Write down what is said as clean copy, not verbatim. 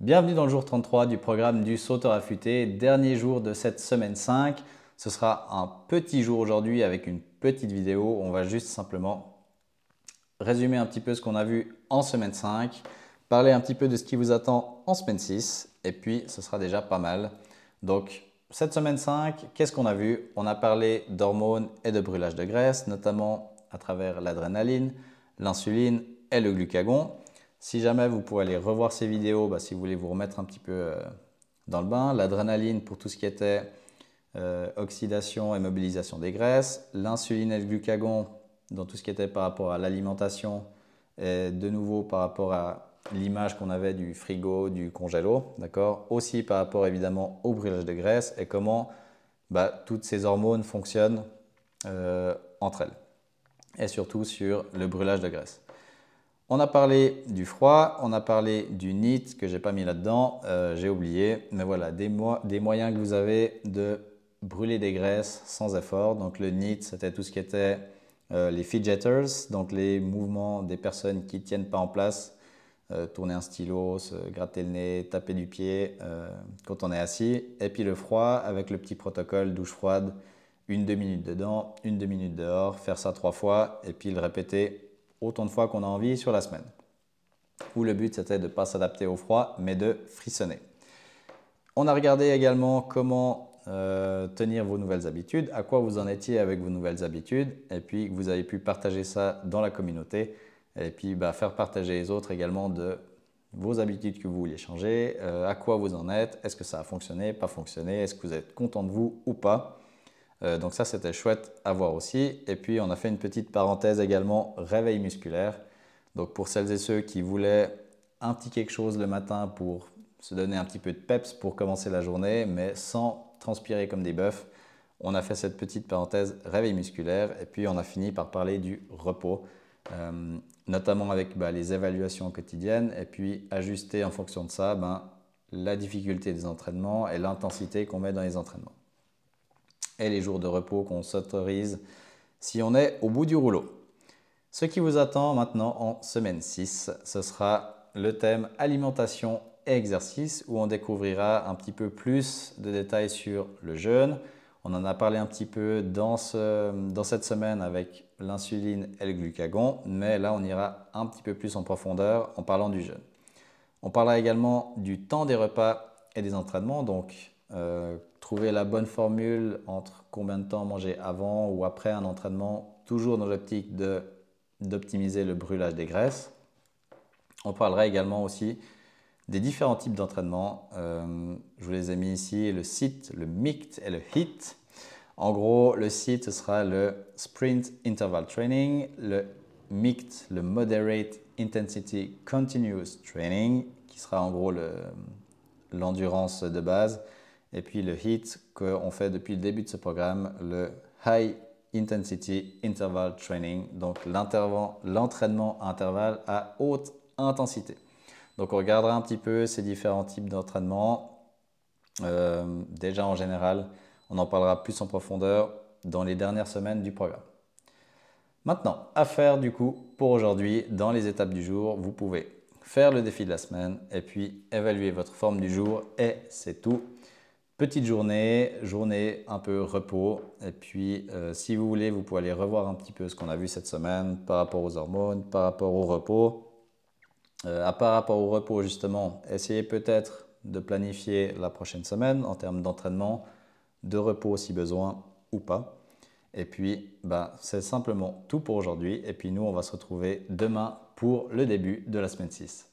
Bienvenue dans le jour 33 du programme du sauteur affûté, dernier jour de cette semaine 5. Ce sera un petit jour aujourd'hui avec une petite vidéo. On va juste simplement résumer un petit peu ce qu'on a vu en semaine 5, parler un petit peu de ce qui vous attend en semaine 6 et puis ce sera déjà pas mal. Donc cette semaine 5, qu'est-ce qu'on a vu? On a parlé d'hormones et de brûlage de graisse, notamment à travers l'adrénaline, l'insuline et le glucagon. Si jamais vous pouvez aller revoir ces vidéos, si vous voulez vous remettre un petit peu dans le bain, l'adrénaline pour tout ce qui était oxydation et mobilisation des graisses, l'insuline et le glucagon dans tout ce qui était par rapport à l'alimentation et de nouveau par rapport à l'image qu'on avait du frigo, du congélo, d'accord? Aussi par rapport évidemment au brûlage de graisse et comment toutes ces hormones fonctionnent entre elles et surtout sur le brûlage de graisse. On a parlé du froid, on a parlé du NEAT que j'ai pas mis là-dedans, j'ai oublié, mais voilà, des moyens que vous avez de brûler des graisses sans effort. Donc le NEAT, c'était tout ce qui était les fidgeters, donc les mouvements des personnes qui ne tiennent pas en place, tourner un stylo, se gratter le nez, taper du pied quand on est assis. Et puis le froid avec le petit protocole douche froide, 1-2 minutes dedans, 1-2 minutes dehors, faire ça 3 fois et puis le répéter autant de fois qu'on a envie sur la semaine. Où le but c'était de ne pas s'adapter au froid mais de frissonner. On a regardé également comment tenir vos nouvelles habitudes, à quoi vous en étiez avec vos nouvelles habitudes et puis que vous avez pu partager ça dans la communauté et puis faire partager les autres également de vos habitudes que vous vouliez changer, à quoi vous en êtes, est-ce que ça a fonctionné, pas fonctionné, est-ce que vous êtes content de vous ou pas. Donc ça c'était chouette à voir aussi. Et puis on a fait une petite parenthèse également réveil musculaire. Donc pour celles et ceux qui voulaient un petit quelque chose le matin pour se donner un petit peu de peps pour commencer la journée mais sans transpirer comme des bœufs, on a fait cette petite parenthèse réveil musculaire et puis on a fini par parler du repos, notamment avec les évaluations quotidiennes et puis ajuster en fonction de ça la difficulté des entraînements et l'intensité qu'on met dans les entraînements et les jours de repos qu'on s'autorise si on est au bout du rouleau. Ce qui vous attend maintenant en semaine 6, ce sera le thème alimentation et exercice où on découvrira un petit peu plus de détails sur le jeûne. On en a parlé un petit peu dans cette semaine avec l'insuline et le glucagon, mais là on ira un petit peu plus en profondeur en parlant du jeûne. On parlera également du temps des repas et des entraînements, donc trouver la bonne formule entre combien de temps manger avant ou après un entraînement, toujours dans l'optique d'optimiser le brûlage des graisses. On parlera également aussi des différents types d'entraînement. Je vous les ai mis ici, le SIT, le MICT et le HIIT. En gros, le SIT, ce sera le Sprint Interval Training, le MICT, le Moderate Intensity Continuous Training, qui sera en gros l'endurance de base. Et puis le HIIT qu'on fait depuis le début de ce programme, le High Intensity Interval Training, donc l'entraînement à intervalle à haute intensité. Donc on regardera un petit peu ces différents types d'entraînement. Déjà en général, on en parlera plus en profondeur dans les dernières semaines du programme. Maintenant, à faire du coup pour aujourd'hui, dans les étapes du jour, vous pouvez faire le défi de la semaine et puis évaluer votre forme du jour et c'est tout. Petite journée un peu repos et puis si vous voulez, vous pouvez aller revoir un petit peu ce qu'on a vu cette semaine par rapport aux hormones, par rapport au repos. Par rapport au repos justement, essayez peut-être de planifier la prochaine semaine en termes d'entraînement, de repos si besoin ou pas. Et puis, c'est simplement tout pour aujourd'hui. Et puis nous, on va se retrouver demain pour le début de la semaine 6.